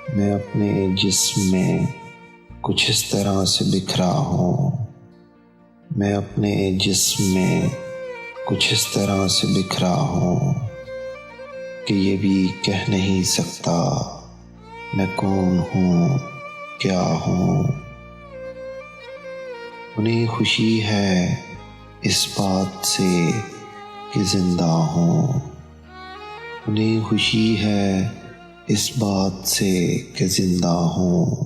میں اپنے جسم میں کچھ اس طرح سے بکھرا ہوں، میں اپنے جسم میں کچھ اس طرح سے بکھرا ہوں کہ یہ بھی کہہ نہیں سکتا میں کون ہوں، کیا ہوں۔ انہیں خوشی ہے اس بات سے کہ زندہ ہوں، انہیں خوشی ہے اس بات سے کہ زندہ ہوں۔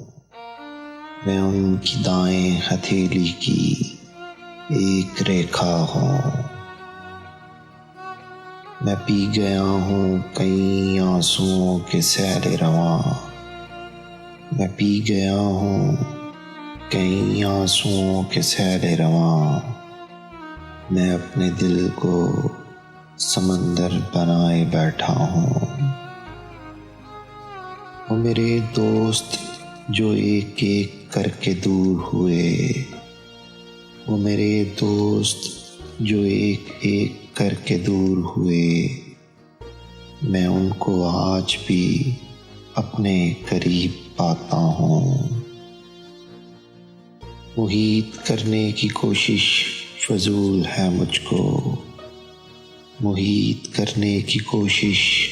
میں ان کی دائیں ہتھیلی کی ایک ریکھا ہوں۔ میں پی گیا ہوں کئی آنسوؤں کے سیل رواں، میں پی گیا ہوں کئی آنسوؤں کے سیل رواں۔ میں اپنے دل کو سمندر بنائے بیٹھا ہوں۔ وہ میرے دوست جو ایک ایک کر کے دور ہوئے، وہ میرے دوست جو ایک ایک کر کے دور ہوئے، میں ان کو آج بھی اپنے قریب پاتا ہوں۔ محیط کرنے کی کوشش فضول ہے مجھ کو، محیط کرنے کی کوشش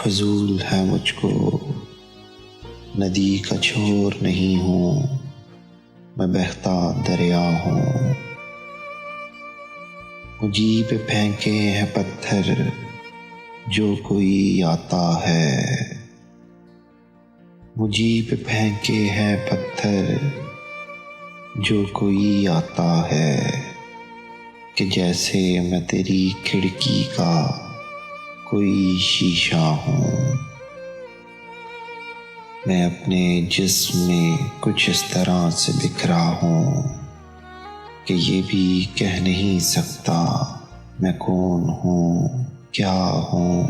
فضول ہے مجھ کو۔ ندی کا چھور نہیں ہوں، میں بہتا دریا ہوں۔ مجھی پہ پھینکے ہیں پتھر جو کوئی آتا ہے، مجھی پہ پھینکے ہیں پتھر جو کوئی آتا ہے، کہ جیسے میں تیری کھڑکی کا کوئی شیشہ ہوں۔ میں اپنے جسم میں کچھ اس طرح سے بکھرا ہوں کہ یہ بھی کہہ نہیں سکتا میں کون ہوں، کیا ہوں۔